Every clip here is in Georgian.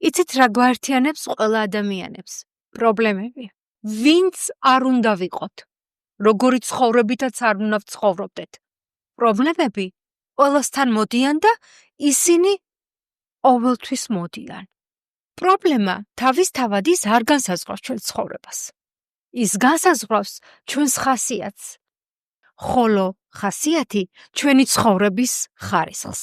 იცით რა გვაერთიანებს ყველა ადამიანებს? პრობლემები. ვინც არ უნდა ვიყოთ. როგორი ცხოვრებითაც არ უნდა ვცხოვრობდეთ. პრობლემები ყველასთან მოდიან და ისინი ყოველთვის მოდიან. პრობლემა თავისთავად ის არ განსაზღვრავს ჩვენს ცხოვრებას. ის განსაზღვრავს ჩვენს ხასიათს, ხოლო ხასიათი ჩვენი ცხოვრების ხარისხს.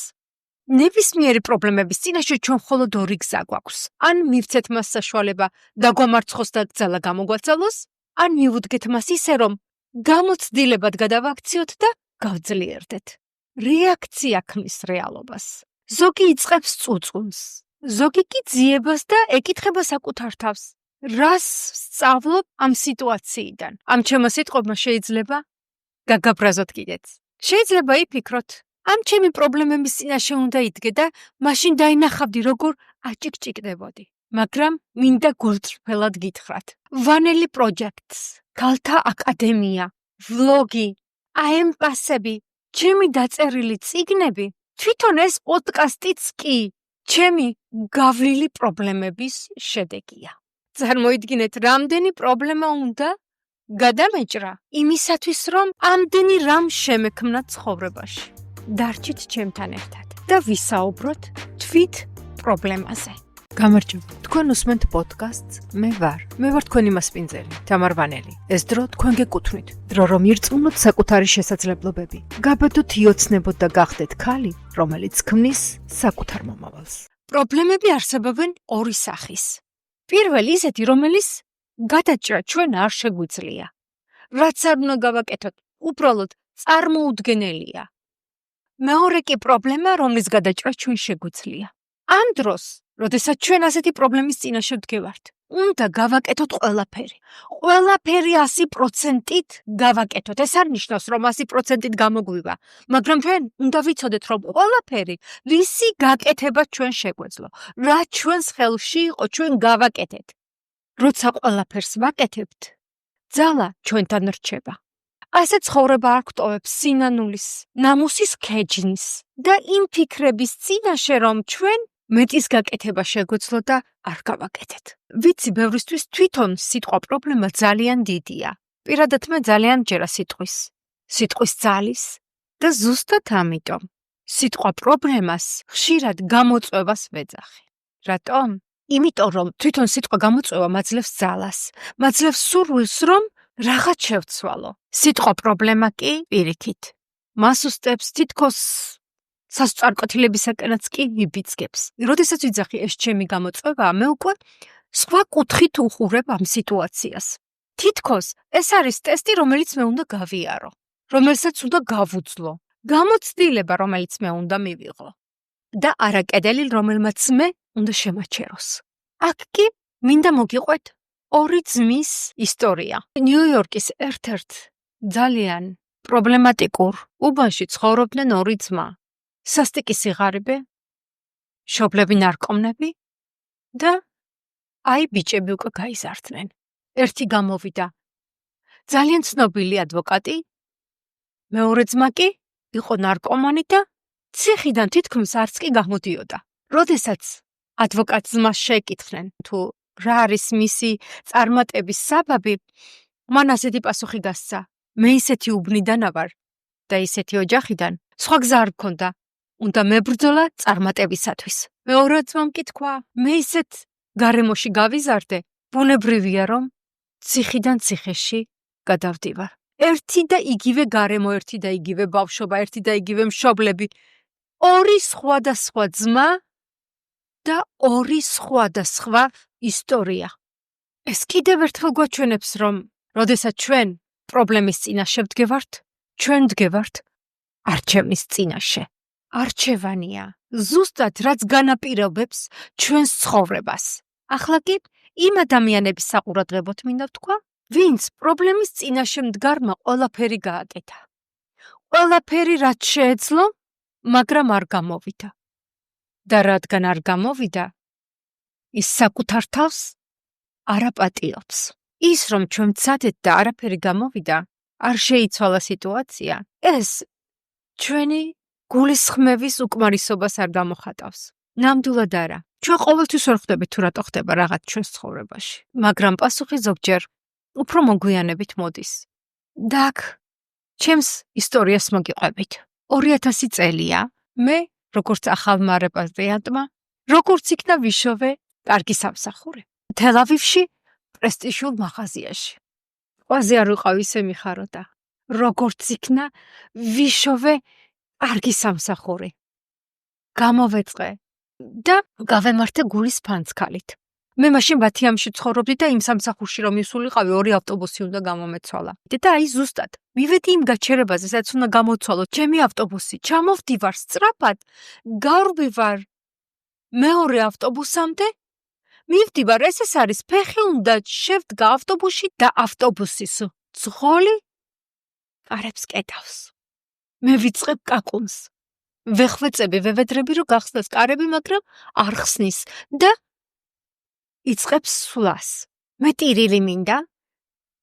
ნებისმიერი პრობლემების წინაშე ჩვენ მხოლოდ ორი გზა გვაქვს. ან მივცეთ მას საშუალება დაგვამარცხოს და გზალა გამოგვაცალოს, ან მივუდგეთ მას ისე, რომ გამოცდილებად გადავაქციოთ და გავძლიერდეთ. რეაქცია ქმნის რეალობას. ზოგი იწყებს წუწუნს, ზოგი კი ძიებას და ეკითხება საკუთარ თავს. რას სწავლობ ამ სიტუაციიდან? ამ ჩემო სიტყვებმა შეიძლება გაგაბრაზოთ კიდეც. შეიძლება იფიქროთ, ამ ჩემი პრობლემების წინაშე უნდა იდგე და მაშინ დაინახავდი, როგორ აჭიკჭიკდებოდი. მაგრამ მინდა გულწრფელად გითხრათ. ვანელი პროჯექტს, ქალთა აკადემია, ვლოგი, აემპასები, ჩემი დაწერილი წიგნები, თვითონ ეს პოდკასტიც კი ჩემი გავლილი პრობლემების შედეგია. წარმოიდგინეთ, რამდენი პრობლემა უნდა გადამეჭრა იმისათვის, რომ ამდენი რამ შემექმნა ცხოვრებაში. დარჩით ჩემთან ერთად და ვისაუბროთ თვით პრობლემაზე. გამარჯობა. თქვენ უსმენთ პოდკასტს მე ვარ თქვენი მასპინძელი, თამარ ვანელი. ეს დრო თქვენ გეკუთვნით. დრო რომ ირწმუნოთ საკუთარი შესაძლებლობები. გაბედოთ იოცნებოთ და გახდეთ ქალი, რომელიც ქმნის საკუთარ მომავალს. პრობლემები არსებობენ ორი სახის. პირველი ისეთი, რომელიც გადაჭრა ჩვენ არ შეგვიძლია. რაც არ უნდა გავაკეთოთ, უბრალოდ წარმოუდგენელია. მეორე კი პრობლემა, რომლის გადაჭრა ჩვენ შეგვიძლია. ამ დროს, როდესაც ჩვენ ასეთი პრობლემის წინაშე ვდგევართ, უნდა გავაკეთოთ ყველაფერი. ყველაფერი 100%-ით გავაკეთოთ. ეს არ ნიშნავს, რომ 100%-ით გამოგვივა, მაგრამ ჩვენ უნდა ვიცოდეთ, რომ ყველაფერი, რისი გაკეთება ჩვენ შეგვეძლო, რა ჩვენს ხელში იყო, ჩვენ გავაკეთეთ. როცა ყველაფერს ვაკეთებთ, ძალა ჩვენთან რჩება. ასე ცხოვრება არ გვტოვებს სინანულის, ნამუსის ქეჯნის და იმ ფიქრების წინაშე, რომ ჩვენ მეტის გაკეთება შეგვეძლო და არ გავაკეთეთ. ვიცი, ბევრისთვის თვითონ სიტყვა პრობლემა ძალიან დიდია. პირადად მე ძალიან მჯერა სიტყვის ძალის და ზუსტად ამიტომ სიტყვა პრობლემას ხშირად გამოწვევას ვეძახი. რატომ? იმიტომ რომ თვითონ სიტყვა გამოწვევა მაძლევს ძალას, მაძლევს სურვილს, რომ რაღაც შევცვალო. სიტყვა პრობლემა კი პირიქით. მას უსწრებს თითქოს სასწარკვეთილებისაკენაც კი ვიბიძგებს. როდესაც ვიძახი ეს ჩემი გამოწვევაა, მე უკვე სხვა კუთხით უხურებ ამ სიტუაციას. თითქოს ეს არის ტესტი, რომელიც მე უნდა გავიარო, რომელსაც უნდა გავუძლო. გამოცდილება, რომელიც მე უნდა მივიღო. და არა კედელი, რომელმაც მე უნდა შემაჩეროს. აქ კი მინდა მოგიყვეთ ორი ძმის ისტორია. ნიუ-იორკის ერთ-ერთ ძალიან პრობლემატიკურ უბანში ცხოვრობდნენ ორი ძმა. სასტიკი სიღარიბე, მშობლები ნარკომნები და ბიჭები უკვე გაიზარდნენ. ერთი გამოვიდა ძალიან ცნობილი ადვოკატი, მეორე ძმა კი იყო ნარკომანი და ციხიდან თითქმის არც კი გამოდიოდა. როდესაც ადვოკატს ძმას შეეკითხნენ, თუ რა არის მისი წარმატების საბაბი, მან ასეთი პასუხი გასცა: მე ისეთი უბნიდანა ვარ და ისეთი ოჯახიდან, სხვა გზა არ მქონდა, უნდა მებრძოლა წარმატებისათვის. მეორე ძმამ კი თქვა: მე ისეთ გარემოში გავიზარდე, ბუნებრივია, რომ ციხიდან ციხეში გადავდივარ. ერთი და იგივე გარემო, ერთი და იგივე ბავშვობა, ერთი და იგივე მშობლები, ორი სხვადასხვა ძმა და ორი სხვადასხვა ისტორია. ეს კიდევ ერთხელ გვაჩვენებს, რომ როდესაც ჩვენ პრობლემის წინაშე ვდგევართ, ჩვენ ვდგევართ არჩევნის წინაშე. არჩევანია ზუსტად რაც განაპირობებს ჩვენს ცხოვრებას. ახლა კი იმ ადამიანების საყურადღებოდ მინდა ვთქვა, ვინც პრობლემის წინაშე მდგარმა ყველაფერი გააკეთა. ყველაფერი რაც შეეძლო, მაგრამ არ გამოვიდა. და რადგან არ გამოვიდა, ის საკუთარ თავს არ აპატიობს. ის რომ ჩვენ ვცადეთ და არაფერი გამოვიდა, არ შეიცვალა სიტუაცია, ეს ჩვენი გულისხმევის უკმარისობას არ გამოხატავს. ნამდვილად არა. ჩვენ ყოველთვის ვერ ხვდებით თუ რატო ხდება რაღაც ჩვენს ცხოვრებაში, მაგრამ პასუხი ზოგჯერ უფრო მოგვიანებით მოდის. და აქ ჩემს ისტორიას მოგიყვებით. 2000 წელია, მე, როგორც ახალმა რეპატრიანტმა, როგორც იქნა ვიშოვე კარგი სამსახური. თელ-ავივში პრესტიჟულ მაღაზიაში. ყვაზე არ ვიყავ ისე მიხაროდა. როგორც იქნა ვიშოვე კარგი სამსახური. გამოვეწყე და გავემართე გულის ფანცქალით. მე მაშინ ბათიამში ცხოვრობდი და იმ სამსახურში რომ მისულიყავი 2 ავტობუსი უნდა გამომეცვალა. და აი ზუსტად მივედი იმ გაჩერებაზე, სადაც უნდა გამოცვალო ჩემი ავტობუსი. ჩამოვდივარ სწრაფად, გავრბივარ მეორე ავტობუსამდე. მივდივარ, ეს არის ფეხი უნდა შევდგა ავტობუსში და ავტობუსის ძღოლი კარებს კედავს. მე ვიწყებ კაკუნს. ვეხვეწები, ვევედრები რომ გახსნას კარები, მაგრამ არ ხსნის და იწყებს სვლას. მე ტირილი მინდა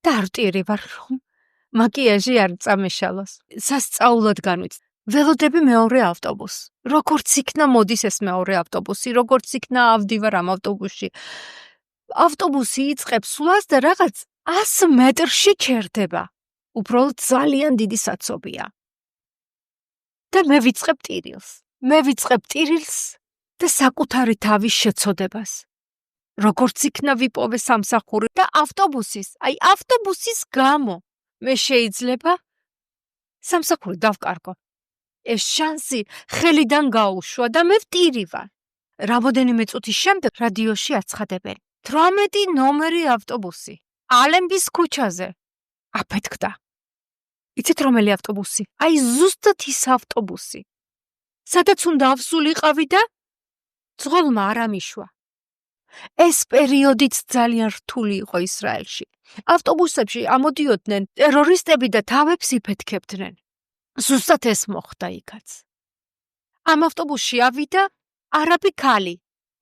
და არ ტირი ვარ, რომ მაკიაჟი არ წამეშალოს. სასწაულად განვიც. ველოდები მეორე ავტობუსს. როგორც იქნა მოდის ეს მეორე ავტობუსი, როგორც იქნა ავდივარ ამ ავტობუსში. ავტობუსი იწყებს სვლას და რაღაც 100 მეტრში ჩერდება. უბრალოდ ძალიან დიდი საცობია. და მე ვიწყებ ტირილს და საკუთარი თავის შეცოდებას. როგორც იქნა ვიპოვე სამსახური და ავტობუსის გამო მე შეიძლება სამსახური დავკარგო. ეს შანსი ხელიდან გაუშვა და მე ვტირი ვარ. რამოდენიმე წუთის შემდეგ რადიოში აცხადებენ. 18 ნომერი ავტობუსი. ალენბის ქუჩაზე. აფეთქდა. იცით რომელი ავტობუსი? აი ზუსტად ის ავტობუსი. სადაც უნდა ავსულიყავი და ძღოლმა არ ამიშვა. ეს პერიოდიც ძალიან რთული იყო ისრაელში. ავტობუსებში ამოდიოდნენ ტერორისტები და თავებს იფეთქებდნენ. ზუსტად ეს მოხდა იქაც. ამ ავტობუსში ავიდა არაბი ქალი.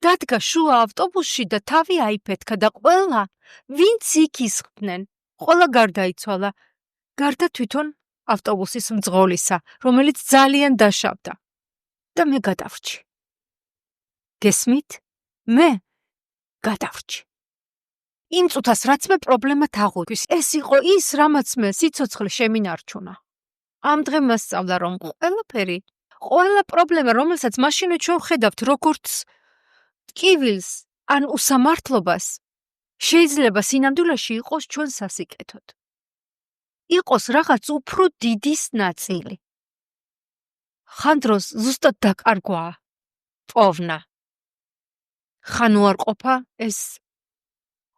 დადგა შუა ავტობუსში და თავი აიფეთქა და ყველა, ვინც იქ ისხდნენ, ყველა გარდაიცვალა. გარდა თვითონ ავტობუსის მძღოლისა, რომელიც ძალიან დაშავდა. და მე გადავრჩი. გესმით? მე გადავრჩი. იმ წუთას რაც მე პრობლემად აღვიქვი, ეს იყო ის, რამაც მე სიცოცხლე შემინარჩუნა. ამ დღემ მასწავლა, რომ ყველა პრობლემა, რომელსაც მაშინვე ჩვენ ვხედავთ როგორც ტკივილს ან უსამართლობას, შეიძლება სინამდვილეში იყოს ჩვენ სასიკეთოდ. იყოს რაღაც უფრო დიდის ნაწილი. ხანდროს ზუსტად დაკარგვაა პოვნა. ხან უარყოფა ეს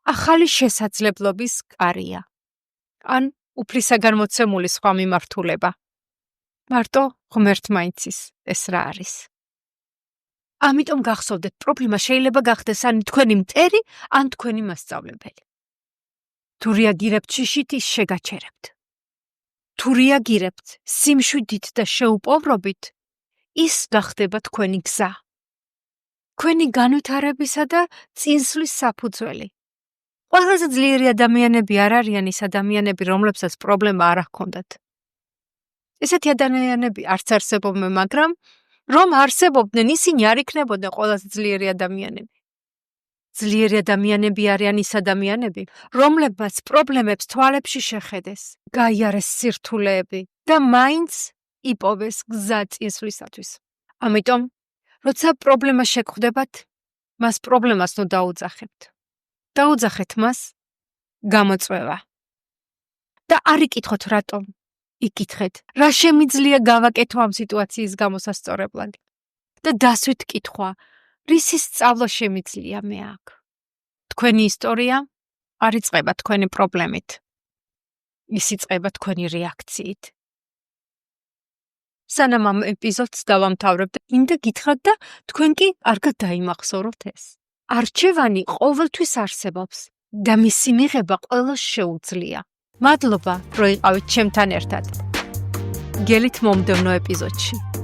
ახალი შესაძლებლობის კარია. ან უფლისაგან მოცემული სხვა მიმართულება. მარტო ღმერთმაინცის ეს რა არის. ამიტომ გახსოვდეთ, პრობლემა შეიძლება გახდეს ან თქვენი მტერი, ან თქვენი მასწავლებელი. თუ რეაგირებთ შიშით, ის შეგაჩერებთ. თუ რეაგირებთ სიმშვიდით და შეუპოვრობით, ის გახდება თქვენი გზა. თქვენი განვითარებისა და წინსვლის საფუძველი. ყველაზე ძლიერი ადამიანები არ არიან ის ადამიანები, რომლებსაც პრობლემა არ ჰქონდათ. ესეთი ადამიანები არც არსებობენ, მაგრამ რომ არსებობდნენ, ისინი არ იქნებოდნენ ყველაზე ძლიერი ადამიანები. ძლიერი ადამიანები არიან ის ადამიანები, რომლებმაც პრობლემებს თვალებში შეხედეს, გაიარეს სირთულეები და მაინც იპოვეს გზა წინსვლისათვის. ამიტომ, როცა პრობლემა შეგხვდებათ, მას პრობლემას ნუ დაუძახებთ. დაუძახეთ მას გამოწვევა. და არ იკითხოთ რატომ. იკითხეთ, რა შემიძლია გავაკეთო ამ სიტუაციის გამოსასწორებლად. და დასვით კითხვა, რისი სწავლა შემიძლია მე აქ. თქვენი ისტორია არ იწყება თქვენი პრობლემით. ის იწყება თქვენი რეაქციით. სანამ ამ ეპიზოდს დავამთავრებ, მინდა გითხრათ და თქვენ კი კარგად დაიმახსოვროთ ეს. არჩევანი ყოველთვის არსებობს და მისი მიღება ყველას შეუძლია. მადლობა, რომ იყავით ჩემთან ერთად. გელით მომდევნო ეპიზოდში.